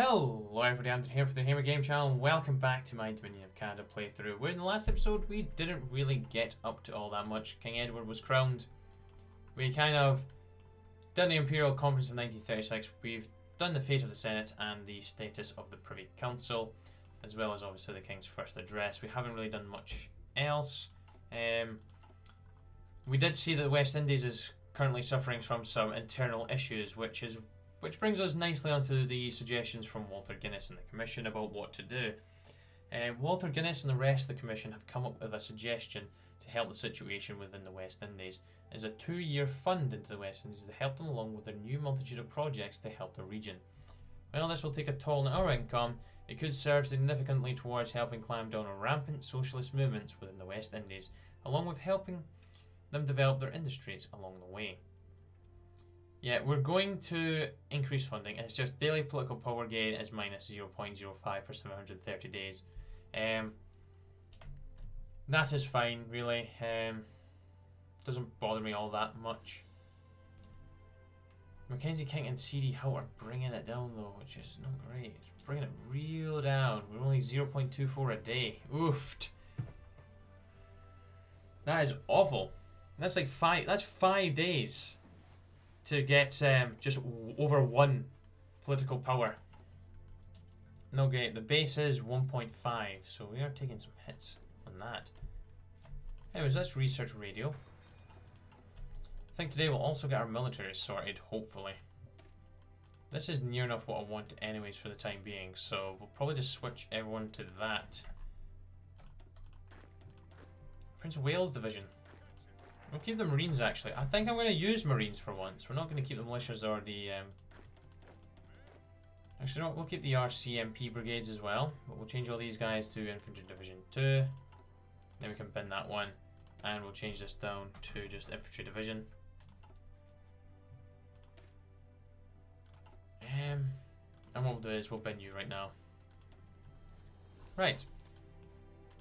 Hello everybody, I'm here for the Hammer Game Channel and welcome back to my Dominion of Canada playthrough, where in the last episode we didn't really get up to all that much. King Edward was crowned. We kind of done the Imperial Conference of 1936, we've done the fate of the Senate and the status of the Privy Council, as well as obviously the King's first address. We haven't really done much else. We did see that the West Indies is currently suffering from some internal issues, which brings us nicely onto the suggestions from Walter Guinness and the Commission about what to do. Walter Guinness and the rest of the Commission have come up with a suggestion to help the situation within the West Indies. It's a 2-year fund into the West Indies to help them along with their new multitude of projects to help the region. While this will take a toll on our income, it could serve significantly towards helping clamp down on rampant socialist movements within the West Indies, along with helping them develop their industries along the way. Yeah, we're going to increase funding. It's just daily political power gain is minus 0.05 for 730 days. That is fine, really. Doesn't bother me all that much. Mackenzie King and CD Howe are bringing it down though, which is not great. It's bringing it real down. We're only 0.24 a day. Oofed. That is awful. That's like 5 days to get just over 1 political power. No great. The base is 1.5, so we are taking some hits on that. Anyways, let's research radio. I think today we'll also get our military sorted, hopefully. This is near enough what I want anyways for the time being, so we'll probably just switch everyone to that. Prince of Wales Division. We'll keep the Marines actually. I think I'm going to use Marines for once. We're not going to keep the militias or the... Actually, no, we'll keep the RCMP brigades as well. But we'll change all these guys to Infantry Division 2. Then we can bin that one. And we'll change this down to just Infantry Division. And what we'll do is we'll bin you right now. Right.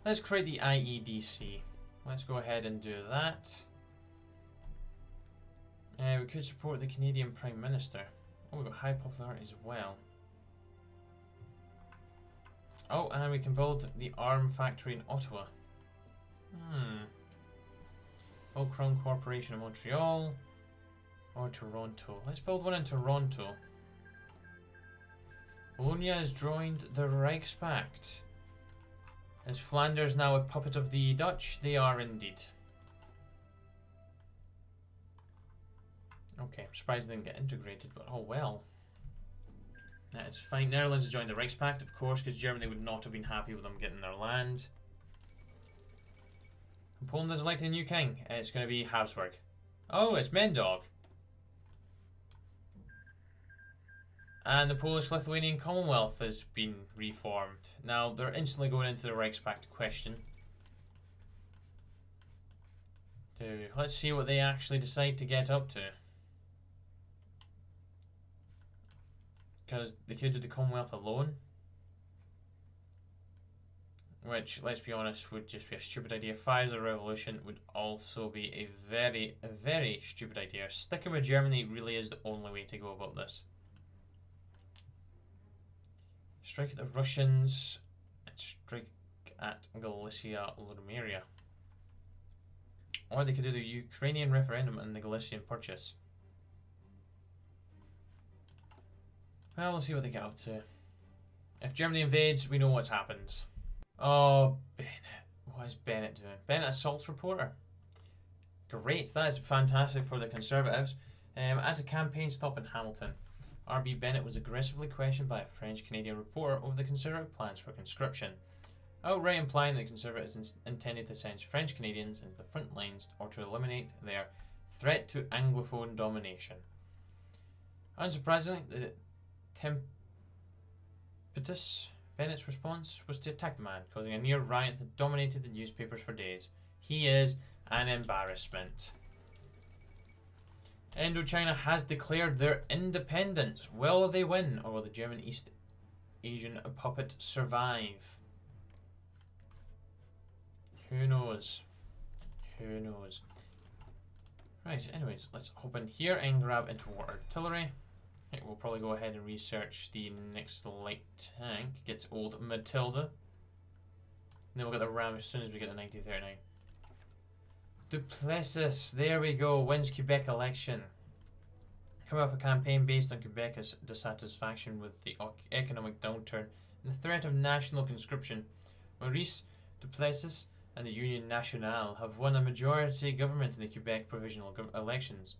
Let's create the IEDC. Let's go ahead and do that. We could support the Canadian Prime Minister. Oh, we've got high popularity as well. Oh, and we can build the arm factory in Ottawa. Build Crown Corporation in Montreal. Or Toronto. Let's build one in Toronto. Bologna has joined the Reichspakt. Is Flanders now a puppet of the Dutch? They are indeed. Okay, I'm surprised they didn't get integrated, but oh well. That is fine. Netherlands has joined the Reichspakt, of course, because Germany would not have been happy with them getting their land. And Poland has elected a new king. It's going to be Habsburg. Oh, it's Mendog. And the Polish-Lithuanian Commonwealth has been reformed. Now, they're instantly going into the Reichspakt question. Let's see what they actually decide to get up to. Because they could do the Commonwealth alone. Which, let's be honest, would just be a stupid idea. Fires the revolution would also be a very, very stupid idea. Sticking with Germany really is the only way to go about this. Strike at the Russians and strike at Galicia, Ludomeria. Or they could do the Ukrainian referendum and the Galician Purchase. Well, we'll see what they get up to. If Germany invades, we know what's happened. Oh, Bennett. What is Bennett doing? Bennett assaults reporter. Great, that is fantastic for the Conservatives. At a campaign stop in Hamilton, R.B. Bennett was aggressively questioned by a French-Canadian reporter over the Conservative plans for conscription, outright implying that the Conservatives intended to send French Canadians into the front lines or to eliminate their threat to Anglophone domination. Unsurprisingly, the tempestuous Bennett's response was to attack the man, causing a near riot that dominated the newspapers for days. He is an embarrassment. Indochina has declared their independence. Will they win, or will the German East Asian puppet survive? Who knows? Who knows? Right, anyways, let's hop in here and grab into war artillery. Okay, we'll probably go ahead and research the next light tank. Gets old Matilda. And then we'll get the Ram as soon as we get the 1939. Duplessis, there we go, wins Quebec election. Coming off a campaign based on Quebec's dissatisfaction with the economic downturn and the threat of national conscription, Maurice Duplessis and the Union Nationale have won a majority government in the Quebec provincial elections.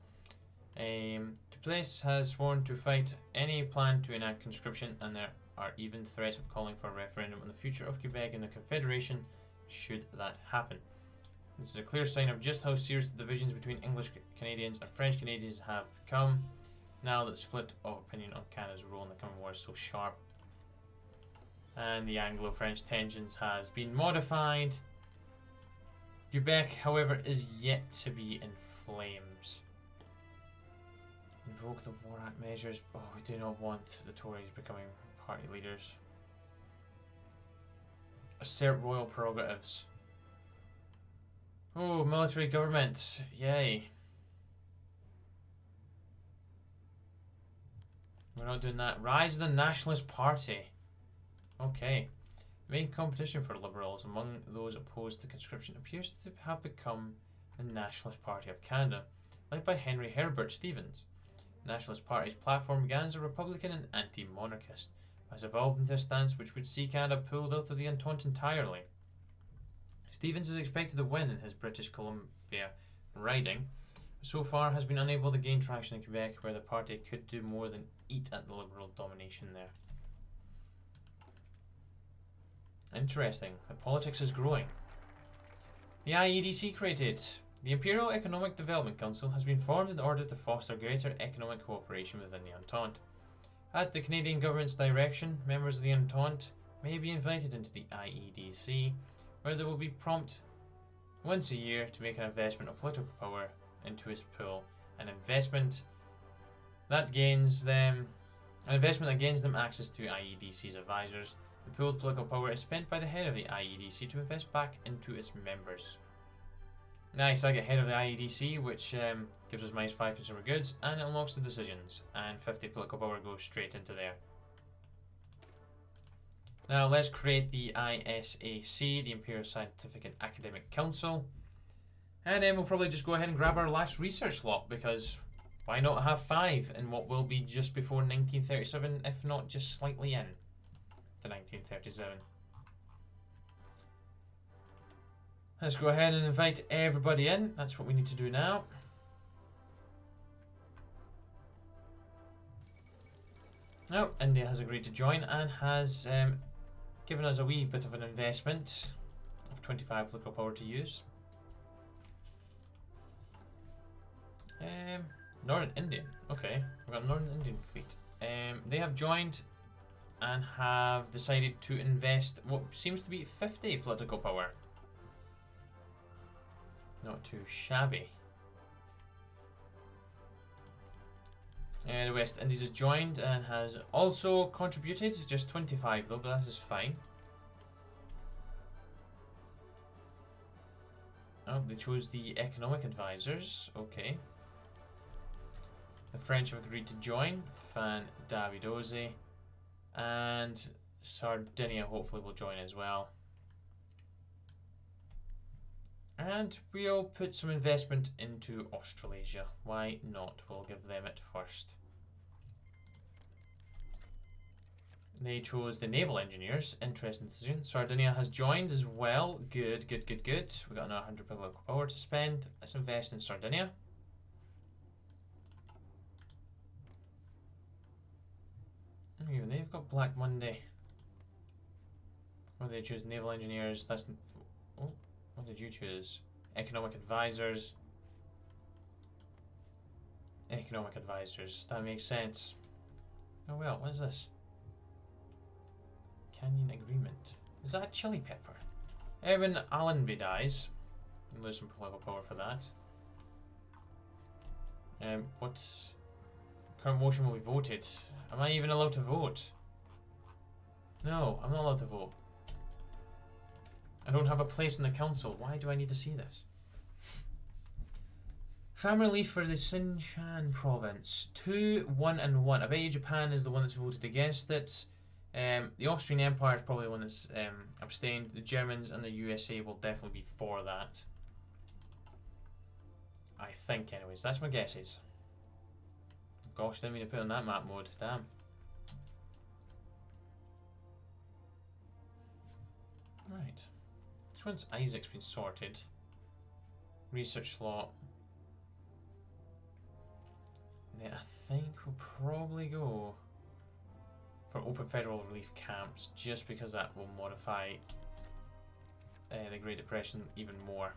Duplessis has sworn to fight any plan to enact conscription, and there are even threats of calling for a referendum on the future of Quebec in the Confederation should that happen. This is a clear sign of just how serious the divisions between English Canadians and French Canadians have become, now that the split of opinion on Canada's role in the Common War is so sharp. And the Anglo-French tensions has been modified. Quebec, however, is yet to be in flames. Invoke the War Act measures. Oh, we do not want the Tories becoming party leaders. Assert royal prerogatives. Oh, military government. Yay. We're not doing that. Rise of the Nationalist Party. Okay. The main competition for Liberals among those opposed to conscription appears to have become the Nationalist Party of Canada, led by Henry Herbert Stevens. The Nationalist Party's platform began as a Republican and anti-monarchist, but has evolved into a stance which would see Canada pulled out of the Entente entirely. Stevens is expected to win in his British Columbia riding, but so far has been unable to gain traction in Quebec, where the party could do more than eat at the Liberal domination there. Interesting. The politics is growing. The IEDC created. The Imperial Economic Development Council has been formed in order to foster greater economic cooperation within the Entente. At the Canadian government's direction, members of the Entente may be invited into the IEDC, where they will be prompted once a year to make an investment of political power into its pool. An investment that gains them access to IEDC's advisors. The pooled political power is spent by the head of the IEDC to invest back into its members. Nice, I get head of the IEDC, which gives us -5 consumer goods, and it unlocks the decisions, and 50 political power goes straight into there. Now let's create the ISAC, the Imperial Scientific and Academic Council, and then we'll probably just go ahead and grab our last research slot, because why not have 5 in what will be just before 1937, if not just slightly in to 1937. Let's go ahead and invite everybody in. That's what we need to do now. Oh, India has agreed to join and has given us a wee bit of an investment of 25 political power to use. Northern Indian. Okay, we've got a Northern Indian fleet. They have joined and have decided to invest what seems to be 50 political power. Not too shabby. The West Indies has joined and has also contributed, just 25 though, but that is fine. Oh, they chose the economic advisors, okay. The French have agreed to join, Fan Davidosi, and Sardinia hopefully will join as well. And we'll put some investment into Australasia. Why not? We'll give them it first. They chose the naval engineers. Interesting decision. Sardinia has joined as well. Good, good, good, good. We've got another 100 political power to spend. Let's invest in Sardinia. Even they've got Black Monday. What did they choose? Naval engineers. That's... Oh. What did you choose? Economic advisors. Economic advisors. That makes sense. Oh well, what is this? Canyon Agreement. Is that a chili pepper? When Allenby dies, we lose some political power for that. What current motion will be voted? Am I even allowed to vote? No, I'm not allowed to vote. I don't have a place in the council. Why do I need to see this? Family relief for the Sinshan province. 2, 1 and 1. I bet you Japan is the one that's voted against it. The Austrian Empire is probably the one that's abstained. The Germans and the USA will definitely be for that. I think anyways. That's my guesses. Gosh, didn't mean to put on that map mode. Damn. Right. This one's Isaac's been sorted. Research slot. Then I think we'll probably go for open federal relief camps, just because that will modify the Great Depression even more.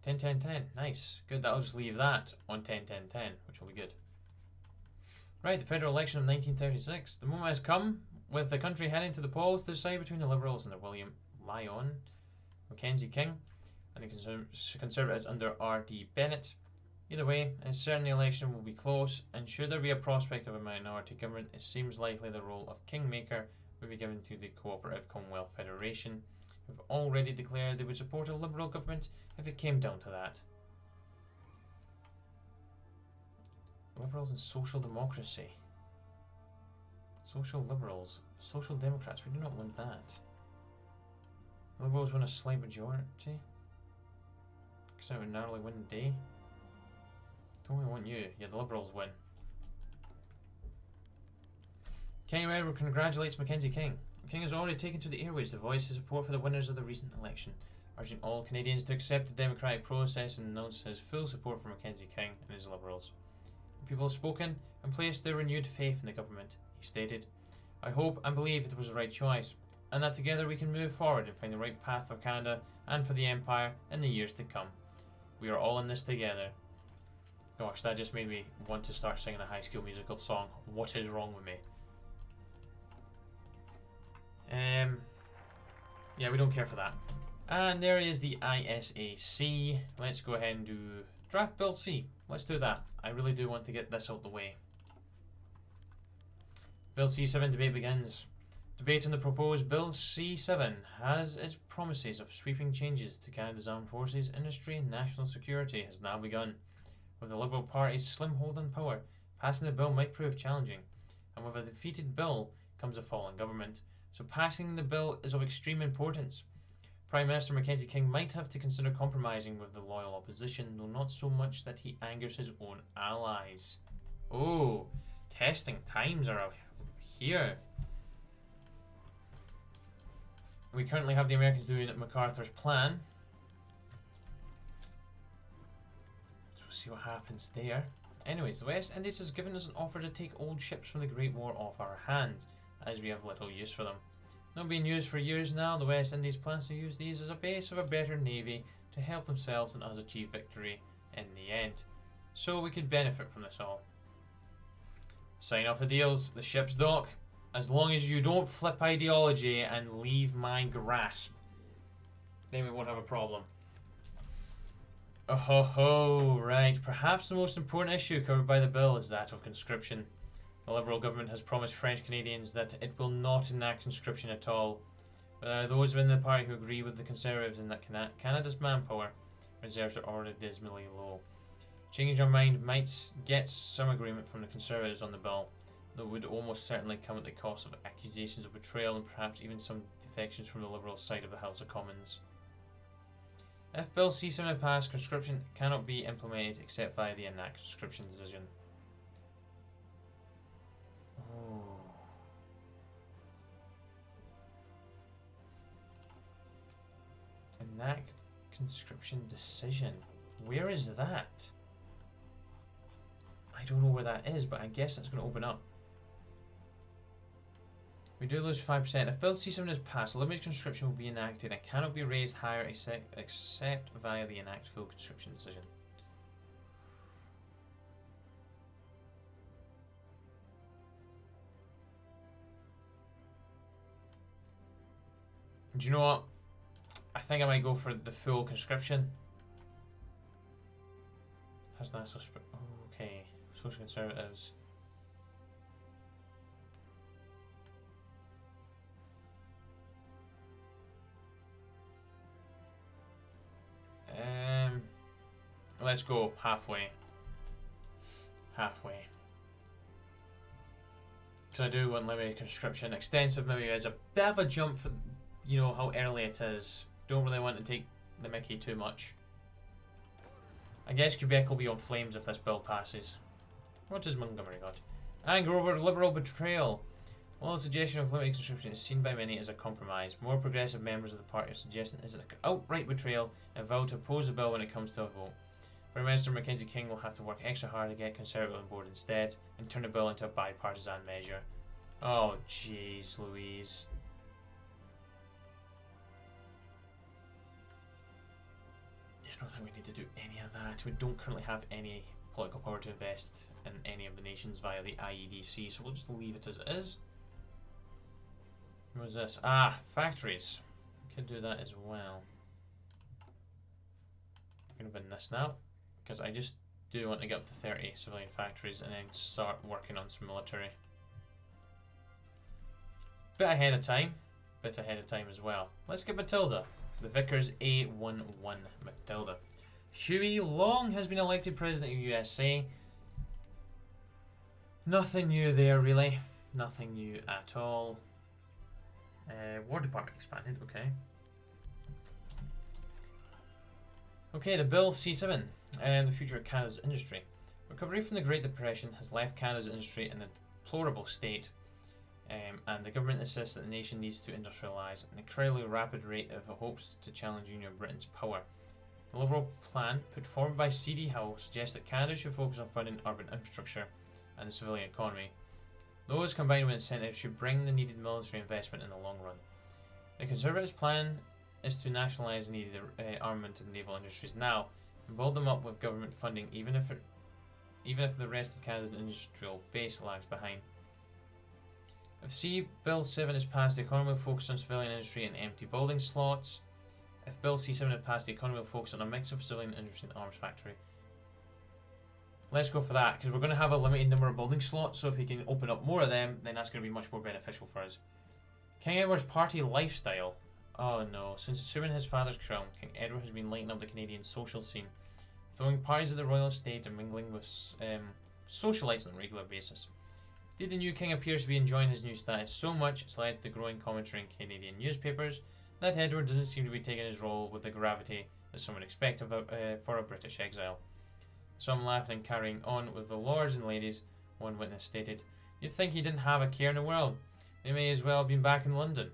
10, 10, 10. Nice. Good. That'll just leave that on 10, 10, 10, which will be good. Right, the federal election of 1936. The moment has come, with the country heading to the polls to decide between the Liberals and the William Lyon Mackenzie King and the Conservatives under R.D. Bennett. Either way, it's certain the election will be close, and should there be a prospect of a minority government, it seems likely the role of kingmaker would be given to the Cooperative Commonwealth Federation, who have already declared they would support a Liberal government if it came down to that. Liberals and Social Democracy. Social Liberals. Social Democrats. We do not want that. Liberals win a slight majority. Because that would narrowly win the day. Don't we want you? Yeah, the Liberals win. Kenny Edward congratulates Mackenzie King. King has already taken to the airways to voice his support for the winners of the recent election, urging all Canadians to accept the democratic process and announce his full support for Mackenzie King and his Liberals. The people have spoken and placed their renewed faith in the government, he stated. I hope and believe it was the right choice, and that together we can move forward and find the right path for Canada and for the Empire in the years to come. We are all in this together. Gosh, that just made me want to start singing a High School Musical song. What is wrong with me? Yeah, we don't care for that. And there is the ISAC. Let's go ahead and do Draft Bill C. Let's do that. I really do want to get this out the way. Bill C7 debate begins. Debate on the proposed Bill C7 has its promises of sweeping changes to Canada's armed forces, industry and national security has now begun. With the Liberal Party's slim hold on power, passing the bill might prove challenging, and with a defeated bill comes a fallen government, so passing the bill is of extreme importance. Prime Minister Mackenzie King might have to consider compromising with the loyal opposition, though not so much that he angers his own allies. Oh, testing times are out here. We currently have the Americans doing MacArthur's plan. See what happens there. Anyways, the West Indies has given us an offer to take old ships from the Great War off our hands, as we have little use for them. Not being used for years now, the West Indies plans to use these as a base of a better navy to help themselves and us achieve victory in the end. So we could benefit from this all. Sign off the deals, the ships dock. As long as you don't flip ideology and leave my grasp, then we won't have a problem. Oh ho ho, right. Perhaps the most important issue covered by the bill is that of conscription. The Liberal government has promised French Canadians that it will not enact conscription at all. Those within the party who agree with the Conservatives in that Canada's manpower reserves are already dismally low. Changing your mind might get some agreement from the Conservatives on the bill, though it would almost certainly come at the cost of accusations of betrayal and perhaps even some defections from the Liberal side of the House of Commons. If Bill C7 passed, conscription cannot be implemented except via the enact conscription decision. Oh. Enact conscription decision. Where is that? I don't know where that is, but I guess that's going to open up. We do lose 5%. If Bill C7 is passed, limited conscription will be enacted and cannot be raised higher except via the enact full conscription decision. Do you know what? I think I might go for the full conscription. Has national okay. Social Conservatives. Let's go halfway. Halfway. Because I do want limited conscription. Extensive maybe is a bit of a jump for, you know, how early it is. Don't really want to take the mickey too much. I guess Quebec will be on flames if this bill passes. What does Montgomery got? Anger over liberal betrayal. While the suggestion of limited conscription is seen by many as a compromise, more progressive members of the party are suggesting it is an outright betrayal and vow to oppose the bill when it comes to a vote. Prime Minister Mackenzie King will have to work extra hard to get Conservative on board instead and turn the bill into a bipartisan measure. Oh, jeez Louise. I don't think we need to do any of that. We don't currently have any political power to invest in any of the nations via the IEDC, so we'll just leave it as it is. What was this? Ah, factories. We could do that as well. I'm going to bin this now, because I just do want to get up to 30 civilian factories and then start working on some military. Bit ahead of time as well. Let's get Matilda. The Vickers A11 Matilda. Huey Long has been elected president of USA. Nothing new there really. Nothing new at all. War Department expanded, okay. Okay, the Bill C7 and the future of Canada's industry. Recovery from the Great Depression has left Canada's industry in a deplorable state. And the government insists that the nation needs to industrialise at an incredibly rapid rate if it hopes to challenge Union Britain's power. The Liberal plan put forward by C.D. Howe suggests that Canada should focus on funding urban infrastructure and the civilian economy. Those combined with incentives should bring the needed military investment in the long run. The Conservatives' plan is to nationalise the needed armament of naval industries now and build them up with government funding even if the rest of Canada's industrial base lags behind. If C Bill 7 is passed, the economy will focus on civilian industry and empty building slots. If Bill C7 is passed, the economy will focus on a mix of civilian industry and arms factory. Let's go for that, because we're going to have a limited number of building slots, so if we can open up more of them, then that's going to be much more beneficial for us. King Edward's party lifestyle. Oh no, since assuming his father's crown, King Edward has been lighting up the Canadian social scene, throwing parties at the royal estate and mingling with socialites on a regular basis. Indeed, the new king appears to be enjoying his new status so much it's led to the growing commentary in Canadian newspapers that Edward doesn't seem to be taking his role with the gravity that some would expect for a British exile. Some laughing and carrying on with the lords and ladies, one witness stated. You'd think he didn't have a care in the world. They may as well have been back in London.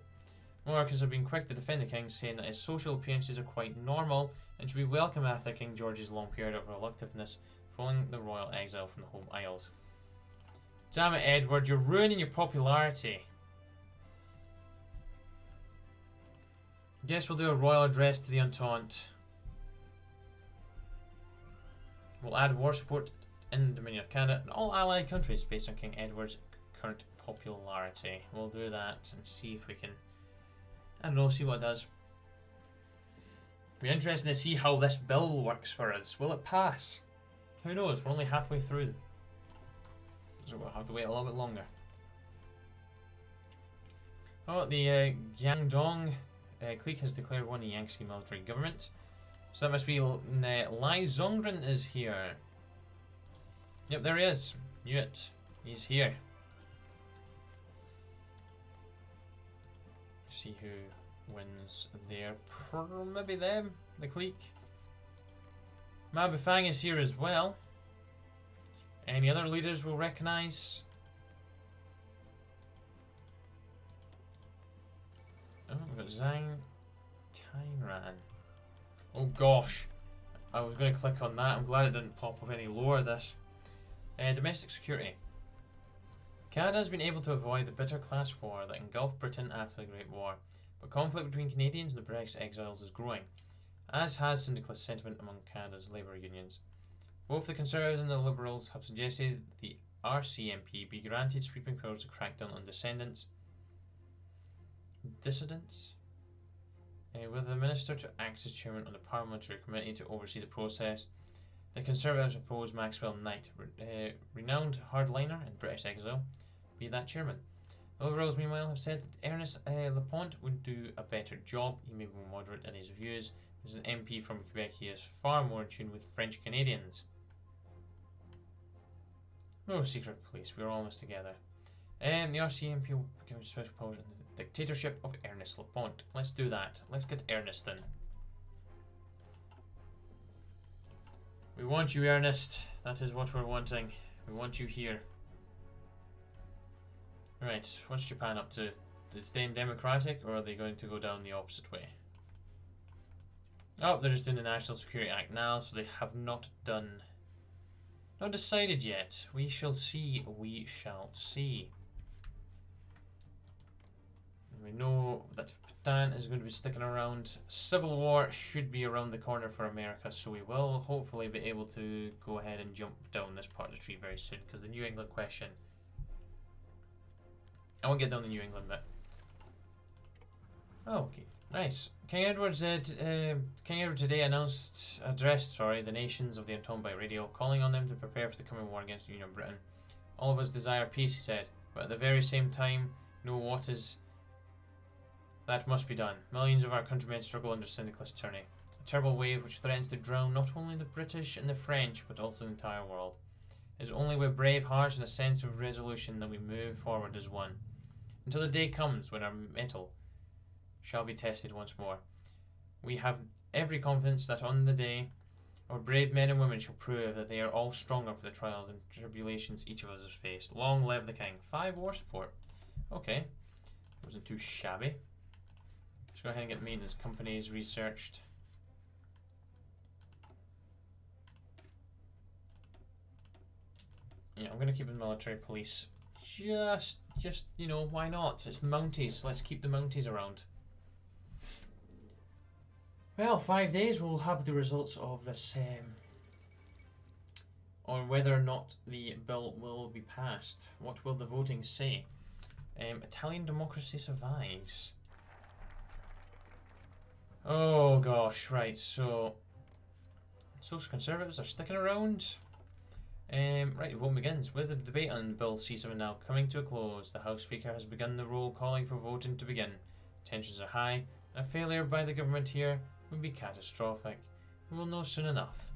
Monarchs have been quick to defend the king, saying that his social appearances are quite normal and should be welcome after King George's long period of reluctantness following the royal exile from the home isles. Damn it, Edward, you're ruining your popularity. Guess we'll do a royal address to the Entente. We'll add war support in the Dominion of Canada and all allied countries based on King Edward's current popularity. We'll do that and see if we can, I don't know, see what it does. It'll be interesting to see how this bill works for us. Will it pass? Who knows? We're only halfway through. So we'll have to wait a little bit longer. Oh, the Guangdong clique has declared one the Yangtze military government. So that must be Lai Zongren is here. Yep, there he is. Knew it. He's here. See who wins there. Maybe them, the clique. Ma Bifang is here as well. Any other leaders we'll recognise? Oh, we've got Zhang Tianran. Oh gosh, I was going to click on that. I'm glad it didn't pop up any lower. This domestic security. Canada has been able to avoid the bitter class war that engulfed Britain after the Great War, but conflict between Canadians and the British exiles is growing, as has syndicalist sentiment among Canada's labour unions. Both the Conservatives and the Liberals have suggested the RCMP be granted sweeping powers to crack down on dissidents, with the Minister to act as chairman on the Parliamentary Committee to oversee the process. The Conservatives proposed Maxwell Knight, renowned hardliner in British exile, be that chairman. The Liberals, meanwhile, have said that Ernest Laponte would do a better job. He may be more moderate in his views, As an MP from Quebec, he is far more in tune with French Canadians. No secret police, we're almost together. The RCMP will give special powers in the dictatorship of Ernest Laponte. Let's do that. Let's get Ernest in. We want you, Ernest. That is what we're wanting. We want you here. Right, what's Japan up to? Is it staying democratic, or are they going to go down the opposite way? Oh, they're just doing the National Security Act now, so they have not decided yet. We shall see. We shall see. We know that Bhutan is going to be sticking around. Civil War should be around the corner for America, so we will hopefully be able to go ahead and jump down this part of the tree very soon, because the New England question... I won't get down the New England bit. Okay, nice. King Edward today addressed the nations of the Entombed by radio, calling on them to prepare for the coming war against the Union of Britain. All of us desire peace, he said, but at the very same time know what is that must be done. Millions of our countrymen struggle under syndicalist tyranny, a terrible wave which threatens to drown not only the British and the French, but also the entire world. It is only with brave hearts and a sense of resolution that we move forward as one, until the day comes when our mettle shall be tested once more. We have every confidence that on the day our brave men and women shall prove that they are all stronger for the trials and tribulations each of us has faced. Long live the King. 5 war support. Okay, wasn't too shabby. Let's go ahead and get maintenance companies researched. Yeah, I'm gonna keep the military police. Just you know, why not? It's the Mounties. Let's keep the Mounties around. Well, 5 days we'll have the results of this on whether or not the bill will be passed. What will the voting say? Italian democracy survives. Oh gosh, right, so Social Conservatives are sticking around. Right, the vote begins. With the debate on Bill C7 now coming to a close, the House Speaker has begun the roll calling for voting to begin. Tensions are high. A failure by the government here would be catastrophic. We will know soon enough.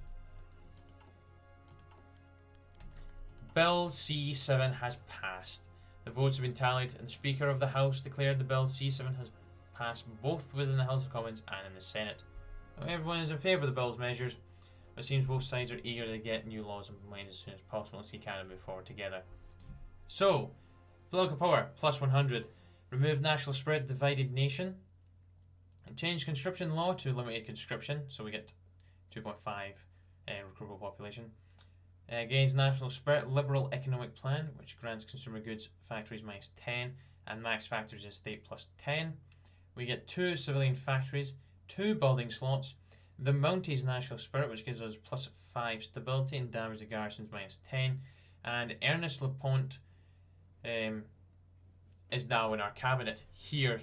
Bill C7 has passed. The votes have been tallied, and the Speaker of the House declared the Bill C7 has passed both within the House of Commons and in the Senate. Now, everyone is in favour of the Bill's measures. It seems both sides are eager to get new laws implemented as soon as possible and see Canada move forward together. So, political power, plus 100. Remove national spirit, divided nation. And change conscription law to limited conscription, so we get 2.5 recruitable population. Gains national spirit, liberal economic plan, which grants consumer goods factories minus 10 and max factories in state plus 10. We get 2 civilian factories, 2 building slots. The Mounties national spirit, which gives us plus 5 stability and damage to garrisons minus 10. And Ernest Laponte is now in our cabinet. Here.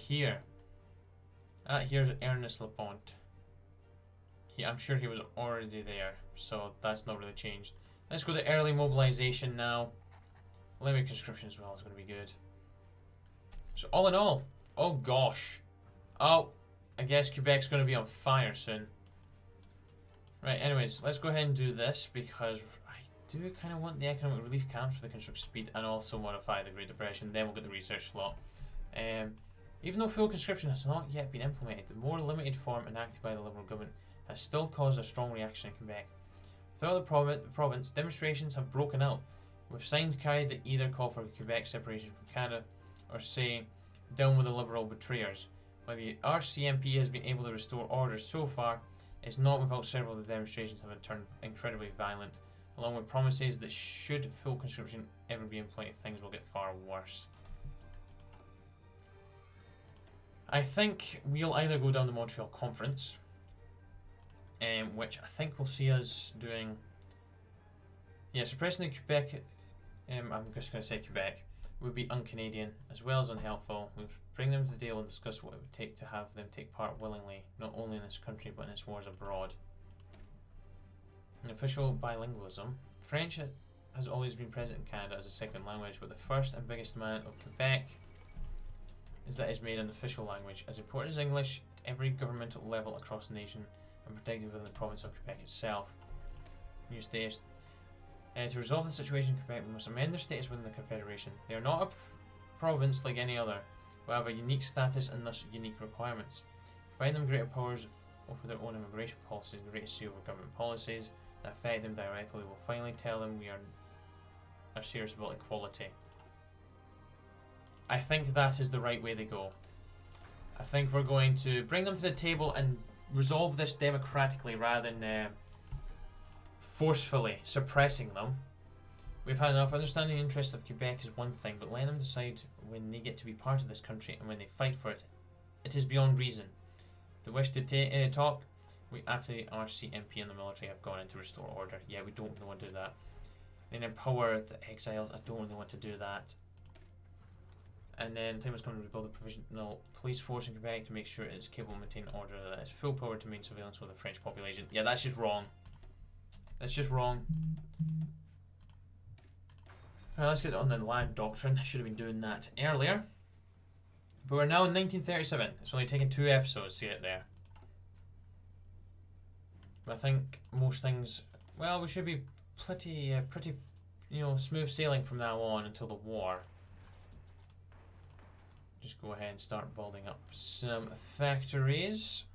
Here's Ernest Laponte. I'm sure he was already there, so that's not really changed. Let's go to early mobilization now. Limited conscription as well is going to be good. So all in all, oh gosh. Oh, I guess Quebec's going to be on fire soon. Right, anyways, let's go ahead and do this because I do kind of want the economic relief camps for the construction speed and also modify the Great Depression. Then we'll get the research slot. Even though full conscription has not yet been implemented, the more limited form enacted by the Liberal government has still caused a strong reaction in Quebec. Throughout the province, demonstrations have broken out, with signs carried that either call for Quebec separation from Canada or say, down with the Liberal betrayers. While the RCMP has been able to restore order so far, it's not without several of the demonstrations have turned incredibly violent, along with promises that should full conscription ever be implemented, things will get far worse. I think we'll either go down the Montreal Conference, which I think will see us doing, suppressing the Quebec, I'm just going to say Quebec, would be un-Canadian as well as unhelpful. We'll bring them to the table and discuss what it would take to have them take part willingly, not only in this country but in its wars abroad. An official bilingualism. French has always been present in Canada as a second language, but the first and biggest demand of Quebec is that it's made an official language. As important as English, at every governmental level across the nation and protected within the province of Quebec itself. New status. To resolve the situation, Quebec must amend their status within the Confederation. They are not a province like any other, but have a unique status and thus unique requirements. Provide them greater powers over their own immigration policies and greater say over government policies that affect them directly. We will finally tell them we are serious about equality. I think that is the right way to go. I think we're going to bring them to the table and resolve this democratically rather than forcefully suppressing them. We've had enough. Understanding the interests of Quebec is one thing, but letting them decide when they get to be part of this country and when they fight for it, it is beyond reason. If they wish to talk, after the RCMP and the military have gone in to restore order. Yeah, we don't really want to do that. And empower the exiles. I don't really want to do that. And then time has come to rebuild the provisional police force in Quebec to make sure it is capable of maintaining order, that it has full power to maintain surveillance over the French population. Yeah, that's just wrong. That's just wrong. Alright, let's get on the land doctrine. I should have been doing that earlier. But we're now in 1937. It's only taken 2 episodes to get there. But I think most things, well, we should be pretty, smooth sailing from now on until the war. Just go ahead and start building up some factories.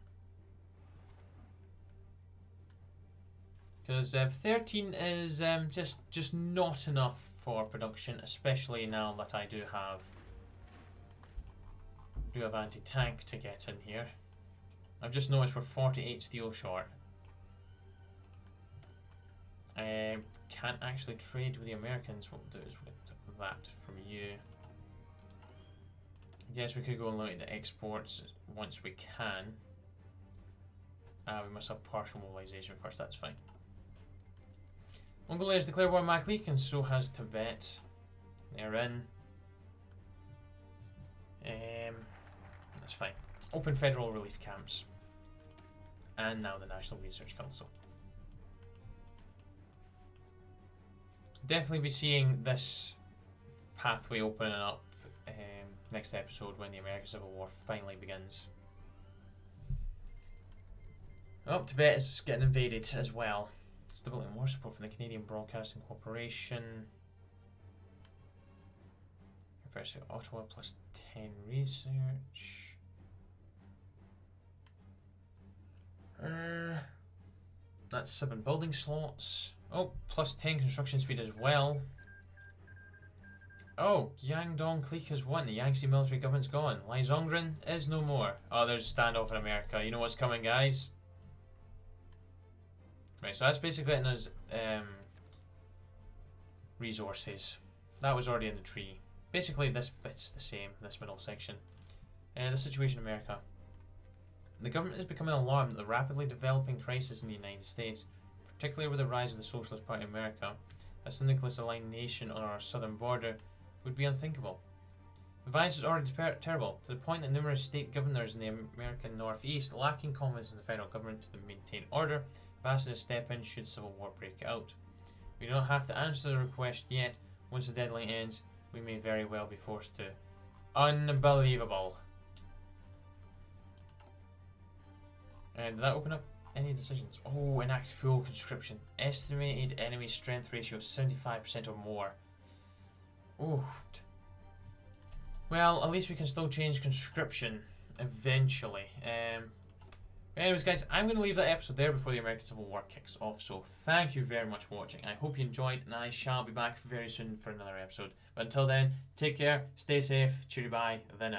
Because 13 is just not enough for production, especially now that I do have anti-tank to get in here. I've just noticed we're 48 steel short. Can't actually trade with the Americans. What we'll do is we'll get that from you. I guess we could go and look at the exports once we can. We must have partial mobilization first, that's fine. Mongolia has declared war on Maklik, and so has Tibet. They're in. That's fine. Open federal relief camps. And now the National Research Council. Definitely be seeing this pathway opening up next episode when the American Civil War finally begins. Oh, Tibet is getting invaded as well. Stability and more support from the Canadian Broadcasting Corporation. University of Ottawa plus 10 research. That's 7 building slots. Oh, plus 10 construction speed as well. Oh, Yangdong clique has won. The Yangtze military government's gone. Lai Zongren is no more. Oh, there's a standoff in America. You know what's coming, guys? Right, so that's basically letting us resources. That was already in the tree. Basically, this bit's the same, this middle section. The situation in America. The government is becoming alarmed at the rapidly developing crisis in the United States, particularly with the rise of the Socialist Party of America. A syndicalist aligned nation on our southern border would be unthinkable. The violence is already terrible, to the point that numerous state governors in the American Northeast, lacking confidence in the federal government to maintain order, have asked us to step in should civil war break out. We don't have to answer the request yet. Once the deadline ends, we may very well be forced to. Unbelievable. And did that open up any decisions? Oh, enact full conscription. Estimated enemy strength ratio 75% or more. Ooh. Well, at least we can still change conscription eventually. Anyways, guys, I'm going to leave that episode there before the American Civil War kicks off. So thank you very much for watching. I hope you enjoyed, and I shall be back very soon for another episode. But until then, take care, stay safe, cheery bye, then out.